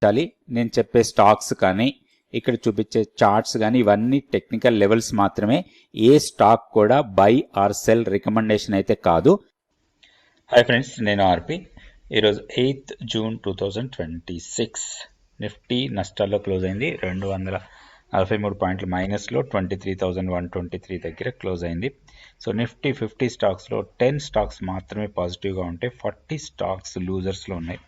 నేను చెప్పే స్టాక్స్ కానీ ఇక్కడ చూపించే చార్ట్స్ కానీ ఇవన్నీ టెక్నికల్ లెవెల్స్ మాత్రమే. ఏ స్టాక్ కూడా బై ఆర్ సెల్ రికమెండేషన్ అయితే కాదు. హాయ్ ఫ్రెండ్స్, నేను ఆర్పి. ఈరోజు 8th June 2026 నిఫ్టీ నష్టాల్లో క్లోజ్ అయింది. 243 పాయింట్ల మైనస్లో 23,123 దగ్గర క్లోజ్ అయింది. సో నిఫ్టీ 50 స్టాక్స్లో 10 స్టాక్స్ మాత్రమే పాజిటివ్గా ఉంటే 40 స్టాక్స్ లూజర్స్లో ఉన్నాయి.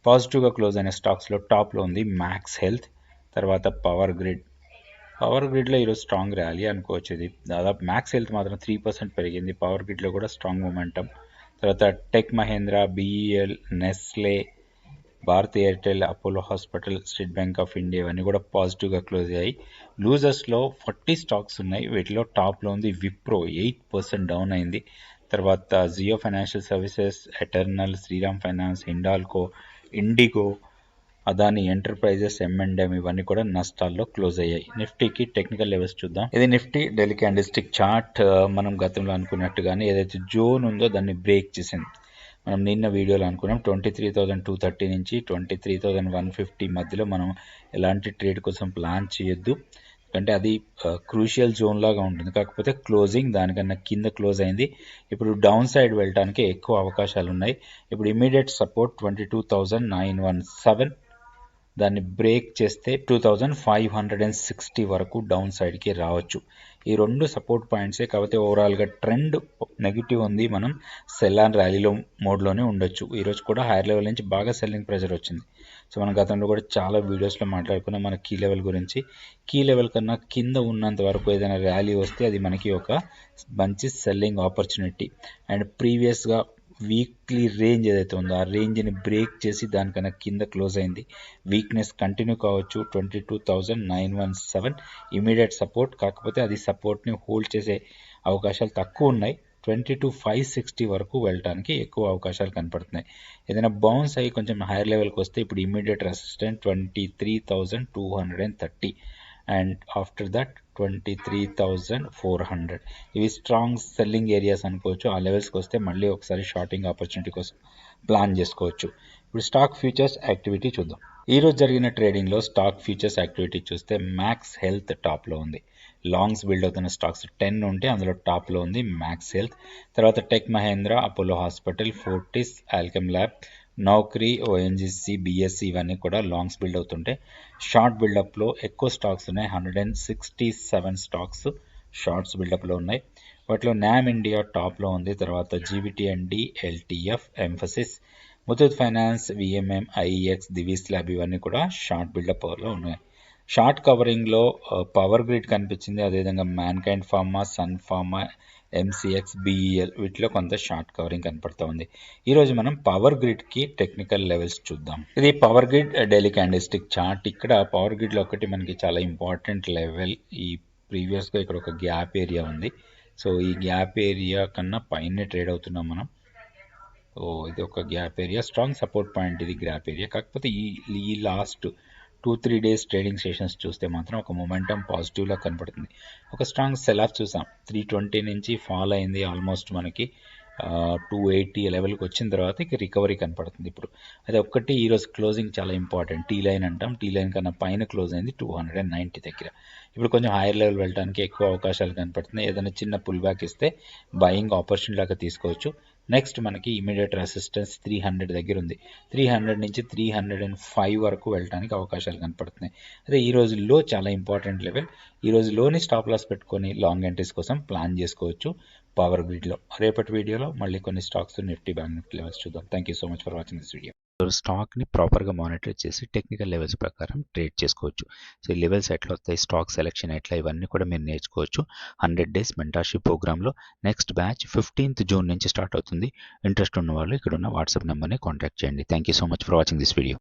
పాజిటివ్గా క్లోజ్ అయిన స్టాక్స్లో టాప్లో ఉంది మ్యాక్స్ హెల్త్, తర్వాత పవర్ గ్రిడ్లో ఈరోజు స్ట్రాంగ్ ర్యాలీ అనుకోవచ్చు. ఇది దాదాపు మ్యాక్స్ హెల్త్ మాత్రం 3% పెరిగింది. పవర్ గ్రిడ్లో కూడా స్ట్రాంగ్ మొమెంటం. తర్వాత Tech Mahindra, BEL, Nestle, Bharat Airtel, Apollo hospital, State Bank of India ఇవన్నీ కూడా పాజిటివ్గా క్లోజ్ అయ్యాయి. లూజర్స్లో 40 స్టాక్స్ ఉన్నాయి. వీటిలో టాప్లో ఉంది విప్రో, 8% డౌన్ అయింది. తర్వాత Jio financial services, Eternal, Shriram finance, Hindalco, IndiGo, Adani enterprises, M&M ఇవన్నీ కూడా నష్టాల్లో క్లోజ్ అయ్యాయి. నిఫ్టీకి టెక్నికల్ లెవెల్స్ చూద్దాం. ఇది నిఫ్టీ డైలీ క్యాండిల్స్టిక్ చార్ట్. మనం గతంలో అనుకున్నట్టుగానే ఏదైతే జోన్ ఉందో దాన్ని బ్రేక్ చేసింది. మనం నిన్న వీడియోలో అనుకున్నాం 23,230 నుంచి 23,150 మధ్యలో మనం ఎలాంటి ట్రేడ్ కోసం ప్లాన్ చేయొద్దు, అంటే అది క్రూషియల్ జోన్ లాగా ఉంటుంది. కాకపోతే క్లోజింగ్ దానికన్నా కింద క్లోజ్ అయింది. ఇప్పుడు డౌన్ సైడ్ వెళ్ళడానికి ఎక్కువ అవకాశాలు ఉన్నాయి. ఇప్పుడు ఇమీడియట్ సపోర్ట్ 22,917, దాన్ని బ్రేక్ చేస్తే 2,560 వరకు డౌన్ సైడ్కి రావచ్చు. ఈ రెండు సపోర్ట్ పాయింట్సే. కాకపోతే ఓవరాల్గా ట్రెండ్ నెగిటివ్ ఉంది. మనం సెల్ అండ్ ర్యాలీలో మోడ్లోనే ఉండొచ్చు. ఈరోజు కూడా హైయర్ లెవెల్ నుంచి బాగా సెల్లింగ్ ప్రెషర్ వచ్చింది. సో మనం గతంలో కూడా చాలా వీడియోస్లో మాట్లాడుకున్నాం మన కీ లెవెల్ గురించి. కీ లెవెల్ కన్నా కింద ఉన్నంత వరకు ఏదైనా ర్యాలీ వస్తే అది మనకి ఒక మంచి సెల్లింగ్ ఆపర్చునిటీ. అండ్ ప్రీవియస్గా వీక్లీ రేంజ్ ఏదైతే ఉందో ఆ రేంజ్ని బ్రేక్ చేసి దానికన్నా కింద క్లోజ్ అయింది. వీక్నెస్ కంటిన్యూ కావచ్చు. 22,917 ఇమీడియట్ సపోర్ట్. కాకపోతే అది సపోర్ట్ని హోల్డ్ చేసే అవకాశాలు తక్కువ ఉన్నాయి. 22,560 వరకు వెళ్ళడానికి ఎక్కువ అవకాశాలు కనపడుతున్నాయి. ఏదైనా బౌన్స్ అయ్యి కొంచెం హైయర్ లెవెల్కి వస్తే ఇప్పుడు immediate resistant 23,230 and after that 23,400. ఇవి స్ట్రాంగ్ సెల్లింగ్ ఏరియాస్ అనుకోవచ్చు. ఆ లెవెల్స్కి వస్తే మళ్ళీ ఒకసారి షార్టింగ్ ఆపర్చునిటీ కోసం ప్లాన్ చేసుకోవచ్చు. ఇప్పుడు స్టాక్ ఫ్యూచర్స్ యాక్టివిటీ చూద్దాం. ఈరోజు జరిగిన ట్రేడింగ్లో స్టాక్ ఫ్యూచర్స్ యాక్టివిటీ చూస్తే మ్యాక్స్ హెల్త్ టాప్లో ఉంది. లాంగ్స్ బిల్డ్ అవుతున్న స్టాక్స్ 10 ఉంటే అందులో టాప్లో ఉంది మ్యాక్స్ హెల్త్. తర్వాత Tech Mahindra, Apollo hospital, Fortis, Alkem lab, Naukri, ONGC, BSC ఇవన్నీ కూడా లాంగ్స్ బిల్డ్ అవుతుంటే షార్ట్ బిల్డప్లో ఎక్కువ స్టాక్స్ ఉన్నాయి. 167 స్టాక్స్ షార్ట్స్ బిల్డప్లో ఉన్నాయి. వాటిలో నామ్ ఇండియా టాప్లో ఉంది. తర్వాత జీబీటీఎన్డి, LTF, Mphasis, Muthoot finance, VMM, IX, Divi's lab ఇవన్నీ కూడా షార్ట్ బిల్డప్లో ఉన్నాయి. షార్ట్ కవరింగ్లో పవర్ గ్రిడ్ కనిపించింది. అదేవిధంగా Mankind pharma, Sun pharma, MCX, BEL వీటిలో కొంత షార్ట్ కవరింగ్ కనపడుతూ ఉంది. ఈరోజు మనం పవర్ గ్రిడ్కి టెక్నికల్ లెవెల్స్ చూద్దాం. ఇది power grid daily candlestick chart. ఇక్కడ పవర్ గ్రిడ్లో ఒకటి మనకి చాలా ఇంపార్టెంట్ లెవెల్. ఈ ప్రీవియస్గా ఇక్కడ ఒక గ్యాప్ ఏరియా ఉంది. సో ఈ గ్యాప్ ఏరియా కన్నా పైన ట్రేడ్ అవుతున్నాం మనం. ఇది ఒక gap area, strong support point ఇది గ్యాప్ ఏరియా. కాకపోతే ఈ లాస్ట్ 2-3 డేస్ ట్రేడింగ్ సెషన్స్ చూస్తే మాత్రం ఒక మొమెంటం పాజిటివ్లా కనపడుతుంది. ఒక స్ట్రాంగ్ సెల్ ఆఫ్ చూసాం. 320 నుంచి ఫాల్ అయింది. ఆల్మోస్ట్ మనకి 280 లెవెల్కి వచ్చిన తర్వాత ఇక రికవరీ కనపడుతుంది ఇప్పుడు. అదే ఒక్కటి ఈరోజు క్లోజింగ్ చాలా ఇంపార్టెంట్. టీ లైన్ అంటాం. టీ లైన్ కన్నా పైన క్లోజ్ అయింది 290 దగ్గర. ఇప్పుడు కొంచెం హైయర్ లెవెల్ వెళ్ళడానికి ఎక్కువ అవకాశాలు కనపడుతున్నాయి. ఏదైనా చిన్న పుల్ బ్యాక్ ఇస్తే బయింగ్ ఆపర్చునిటీ లాగా తీసుకోవచ్చు. నెక్స్ట్ మనకి ఇమీడియట్ రెసిస్టెన్స్ 300 దగ్గర ఉంది. 300 నుంచి 305 వరకు వెళ్ళడానికి అవకాశాలు కనపడుతున్నాయి. అదే ఈ రోజు లో చాలా ఇంపార్టెంట్ లెవెల్. ఈ రోజు లోని స్టాప్ లాస్ పెట్టుకొని లాంగ్ ఎంట్రీస్ కోసం ప్లాన్ చేసుకోవచ్చు పవర్ గ్రిడ్లో. రేపటి వీడియోలో మళ్ళీ కొన్ని stocks Nifty, bank Nifty levels చూద్దాం. Thank you so much for watching this video. స్టాక్ని ప్రాపర్గా మానిటర్ చేసి టెక్నికల్ లెవెల్స్ ప్రకారం ట్రేడ్ చేసుకోవచ్చు. సో ఈ లెవెల్స్ ఎట్లా వస్తాయి, స్టాక్ సెలెక్షన్ ఎట్లా, ఇవన్నీ కూడా మీరు నేర్చుకోవచ్చు 100 డేస్ మెంటర్షిప్ ప్రోగ్రాంలో. నెక్స్ట్ బ్యాచ్ 15th June నుంచి స్టార్ట్ అవుతుంది. ఇంట్రెస్ట్ ఉన్న వాళ్ళు ఇక్కడ ఉన్న వాట్సాప్ నెంబర్ని కాంటాక్ట్ చేయండి. Thank you so much for watching this video.